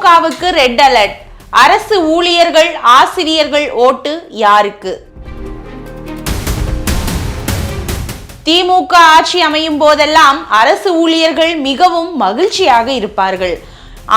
திமுகவுக்கு red alert. அரசு ஊழியர்கள் ஆசிரியர்கள் ஓட்டு யாருக்கு? திமுக ஆட்சி அமையும் போதெல்லாம் அரசு ஊழியர்கள் மிகவும் மகிழ்ச்சியாக இருப்பார்கள்.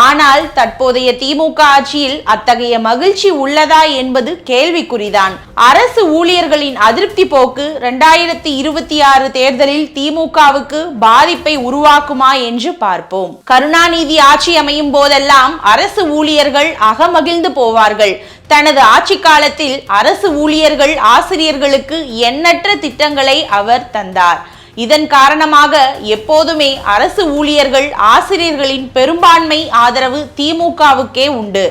ஆனால் தற்போதைய திமுக ஆட்சியில் அத்தகைய மகிழ்ச்சி உள்ளதா என்பது கேள்விக்குறிதான். அரசு ஊழியர்களின் அதிருப்தி போக்கு 2026 தேர்தலில் திமுகவுக்கு பாதிப்பை உருவாக்குமா என்று பார்ப்போம். கருணாநிதி ஆட்சி அமையும் போதெல்லாம் அரசு ஊழியர்கள் அகமகிழ்ந்து போவார்கள். தனது ஆட்சி காலத்தில் அரசு ஊழியர்கள் ஆசிரியர்களுக்கு எண்ணற்ற திட்டங்களை அவர் தந்தார். இதன் காரணமாக எப்போதுமே அரசு ஊழியர்கள் ஆசிரியர்களின் பெரும்பான்மை ஆதரவு திமுகவுக்கே உண்டு.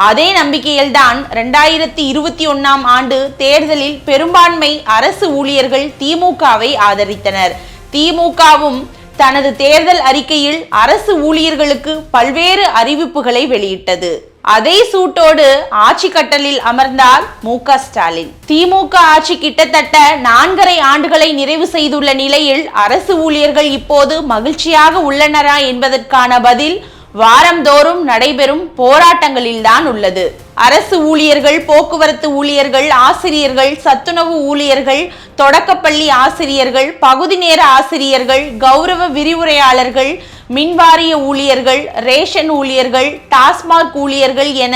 அதே நம்பிக்கையில்தான் 2021ஆம் ஆண்டு தேர்தலில் பெரும்பான்மை அரசு ஊழியர்கள் திமுகவை ஆதரித்தனர். திமுகவும் தனது தேர்தல் அறிக்கையில் அரசு ஊழியர்களுக்கு பல்வேறு அறிவிப்புகளை வெளியிட்டது. அதே சூட்டோடு ஆட்சி கட்டலில் அமர்ந்தார் மு.க.ஸ்டாலின். திமுக ஆட்சி கிட்டத்தட்ட 4.5 ஆண்டுகளை நிறைவு செய்துள்ள நிலையில் அரசு ஊழியர்கள் இப்போது மகிழ்ச்சியாக உள்ளனரா என்பதற்கான பதில் வாரந்தோறும் நடைபெறும் போராட்டங்களில்தான் உள்ளது. அரசு ஊழியர்கள், போக்குவரத்து ஊழியர்கள், ஆசிரியர்கள், சத்துணவு ஊழியர்கள், தொடக்கப்பள்ளி ஆசிரியர்கள், பகுதி நேர ஆசிரியர்கள், கௌரவ விரிவுரையாளர்கள், மின்வாரிய ஊழியர்கள், ரேஷன் ஊழியர்கள், டாஸ்மாக் ஊழியர்கள் என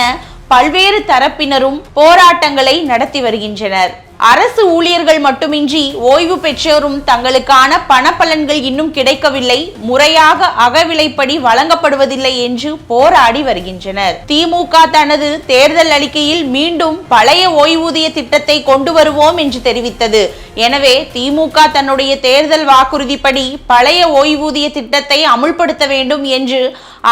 பல்வேறு தரப்பினரும் போராட்டங்களை நடத்தி வருகின்றனர். அரசு ஊழியர்கள் மட்டுமின்றி ஓய்வு பெற்றோரும் தங்களுக்கான பணப்பலன்கள் இன்னும் கிடைக்கவில்லை, முறையாக அகவிலைப்படி வழங்கப்படுவதில்லை என்று போராடி வருகின்றனர். திமுக தனது தேர்தல் அறிக்கையில் மீண்டும் பழைய ஓய்வூதிய திட்டத்தை கொண்டு வருவோம் என்று தெரிவித்தது. எனவே திமுக தன்னுடைய தேர்தல் வாக்குறுதிப்படி பழைய ஓய்வூதிய திட்டத்தை அமுல்படுத்த வேண்டும் என்று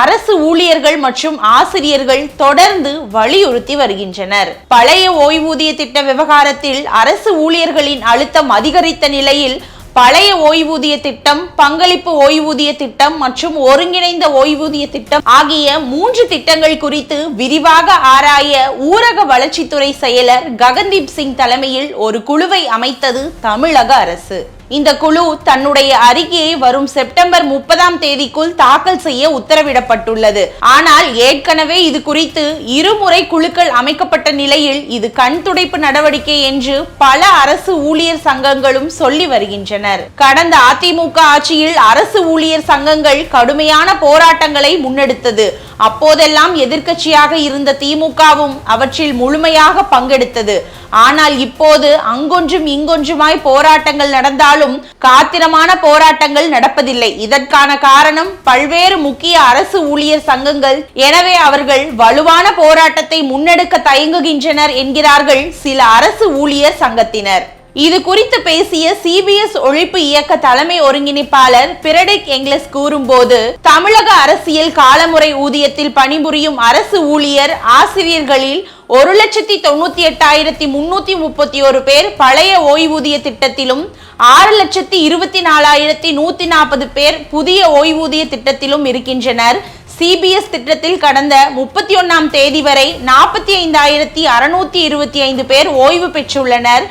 அரசு ஊழியர்கள் மற்றும் ஆசிரியர்கள் தொடர்ந்து வலியுறுத்தி வருகின்றனர். பழைய ஓய்வூதிய திட்ட விவகாரத்தில் அரசு ஊழியர்களின் அழுத்தம் அதிகரித்த நிலையில் பழைய ஓய்வூதிய திட்டம், பங்களிப்பு ஓய்வூதிய திட்டம் மற்றும் ஒருங்கிணைந்த ஓய்வூதிய திட்டம் ஆகிய 3 திட்டங்கள் குறித்து விரிவாக ஆராய ஊரக வளர்ச்சித்துறை செயலர் ககன்தீப் சிங் தலைமையில் ஒரு குழுவை அமைத்தது தமிழக அரசு. இந்த குழு தன்னுடைய அறிக்கையை வரும் செப்டம்பர் 30ஆம் தேதிக்குள் தாக்கல் செய்ய உத்தரவிடப்பட்டுள்ளது. ஆனால் ஏற்கனவே இது குறித்து 2 முறை குழுக்கள் அமைக்கப்பட்ட நிலையில் இது கண் துடைப்பு நடவடிக்கை என்று பல அரசு ஊழியர் சங்கங்களும் சொல்லி வருகின்றனர். கடந்த அதிமுக ஆட்சியில் அரசு ஊழியர் சங்கங்கள் கடுமையான போராட்டங்களை முன்னெடுத்தது. அப்போதெல்லாம் எதிர்க்கட்சியாக இருந்த திமுகவும் அவற்றில் முழுமையாக பங்கெடுத்தது. ஆனால் இப்போது அங்கொன்றும் இங்கொன்றுமாய் போராட்டங்கள் நடந்தாலும் காத்திரமான போராட்டங்கள் நடப்பதில்லை. இதற்கான காரணம் பல்வேறு முக்கிய அரசு ஊழியர் சங்கங்கள். எனவே அவர்கள் வலுவான போராட்டத்தை முன்னெடுக்க தயங்குகின்றனர் என்கிறார்கள் சில அரசு ஊழியர் சங்கத்தினர். இது குறித்து பேசிய சிபிஎஸ் ஒழிப்பு இயக்க தலைமை ஒருங்கிணைப்பாளர் பிரடிக் எங்லஸ் கூறும்போது, தமிழக அரசியல் காலமுறை ஊதியத்தில் பணிபுரியும் அரசு ஊழியர் ஆசிரியர்களில் 1,98,331 பேர் பழைய ஓய்வூதிய திட்டத்திலும் 6,24,140 பேர் புதிய ஓய்வூதிய திட்டத்திலும் இருக்கின்றனர். சிபிஎஸ் திட்டத்தில் கடந்த 31ஆம் தேதி வரை 45,625 பேர் ஓய்வு பெற்றுள்ளனர்.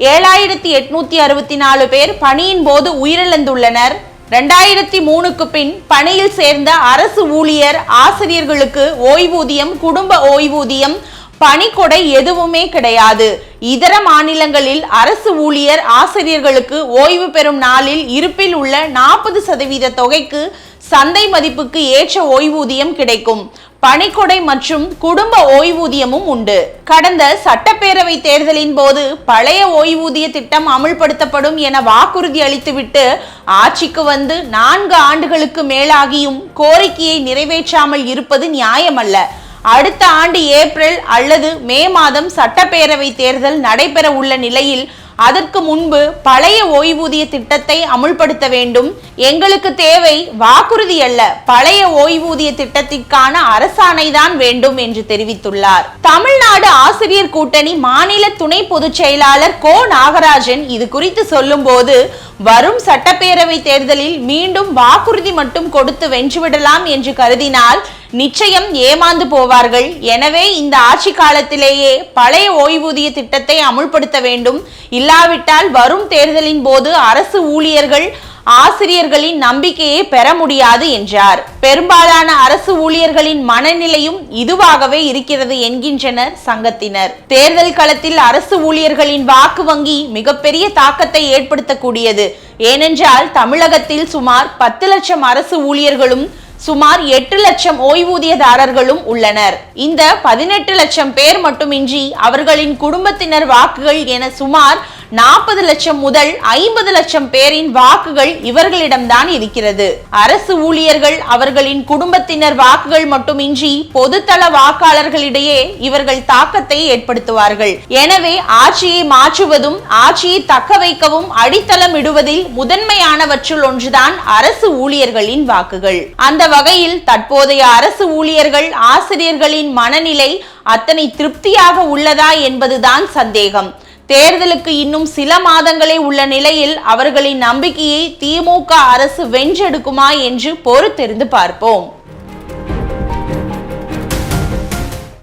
7,864 பேர் பணியின் போது உயிரிழந்துள்ளனர். 2003க்கு பின் பணியில் சேர்ந்த அரசு ஊழியர் ஆசிரியர்களுக்கு ஓய்வூதியம், குடும்ப ஓய்வூதியம், பணிக்கொடை எதுவுமே கிடையாது. இதர மாநிலங்களில் அரசு ஊழியர் ஆசிரியர்களுக்கு ஓய்வு பெறும் நாளில் இருப்பில் உள்ள 40% தொகைக்கு சந்தை மதிப்புக்கு ஏற்ற ஓய்வூதியம் கிடைக்கும். பணிக்கொடை மற்றும் குடும்ப ஓய்வூதியமும் உண்டு. கடந்த சட்டப்பேரவை தேர்தலின் போது பழைய ஓய்வூதிய திட்டம் அமுல்படுத்தப்படும் என வாக்குறுதி அளித்துவிட்டு ஆட்சிக்கு வந்து 4 ஆண்டுகளுக்கு மேலாகியும் கோரிக்கையை நிறைவேற்றாமல் இருப்பது நியாயமல்ல. அடுத்த ஆண்டு ஏப்ரல் அல்லது மே மாதம் சட்டப்பேரவை தேர்தல் நடைபெற உள்ள நிலையில் அதற்கு முன்பு பழைய ஓய்வூதிய திட்டத்தை அமுல்படுத்த வேண்டும். எங்களுக்கு தேவை வாக்குறுதி அல்ல, பழைய ஓய்வூதிய திட்டத்திற்கான அரசாணைதான் வேண்டும் என்று தெரிவித்துள்ளார். தமிழ்நாடு ஆசிரியர் கூட்டணி மாநில துணை பொதுச் செயலாளர் கோ நாகராஜன் இது குறித்து சொல்லும் போது, வரும் சட்டப்பேரவை தேர்தலில் மீண்டும் வாக்குறுதி மட்டும் கொடுத்து வென்றுவிடலாம் என்று கருதினால் நிச்சயம் ஏமாந்து போவார்கள். எனவே இந்த ஆட்சி காலத்திலேயே பழைய ஓய்வூதிய திட்டத்தை அமுல்படுத்த வேண்டும். இல்லாவிட்டால் வரும் தேர்தலின் போது அரசு ஊழியர்கள் ஆசிரியர்களின் நம்பிக்கையை பெற முடியாது என்றார். பெரும்பாலான அரசு ஊழியர்களின் மனநிலையும் இதுவாகவே இருக்கிறது என்கின்றனர் சங்கத்தினர். தேர்தல் களத்தில் அரசு ஊழியர்களின் வாக்கு வங்கி மிகப்பெரிய தாக்கத்தை ஏற்படுத்தக்கூடியது. ஏனென்றால் தமிழகத்தில் சுமார் 10 லட்சம் அரசு ஊழியர்களும் சுமார் 8 லட்சம் ஓய்வூதியதாரர்களும் உள்ளனர். இந்த 18 லட்சம் பேர் மட்டுமின்றி அவர்களின் குடும்பத்தினர் வாக்குகள் என சுமார் 40 லட்சம் முதல் 50 லட்சம் பேரின் வாக்குகள் இவர்களிடம்தான் இருக்கிறது. அரசு ஊழியர்கள் அவர்களின் குடும்பத்தினர் வாக்குகள் மட்டுமின்றி பொதுத்தள வாக்காளர்களிடையே இவர்கள் தாக்கத்தை ஏற்படுத்துவார்கள். எனவே ஆட்சியை மாற்றுவதும் ஆட்சியை தக்க வைக்கவும் அடித்தளம் இடுவதில் முதன்மையானவற்றுள் ஒன்றுதான் அரசு ஊழியர்களின் வாக்குகள். அந்த வகையில் தற்போதைய அரசு ஊழியர்கள் ஆசிரியர்களின் மனநிலை அத்தனை திருப்தியாக உள்ளதா என்பதுதான் சந்தேகம். தேர்தலுக்கு இன்னும் சில மாதங்களே உள்ள நிலையில் அவர்களின் நம்பிக்கையை திமுக அரசு வென்றெடுக்குமா என்று பொறுத்திருந்து பார்ப்போம்.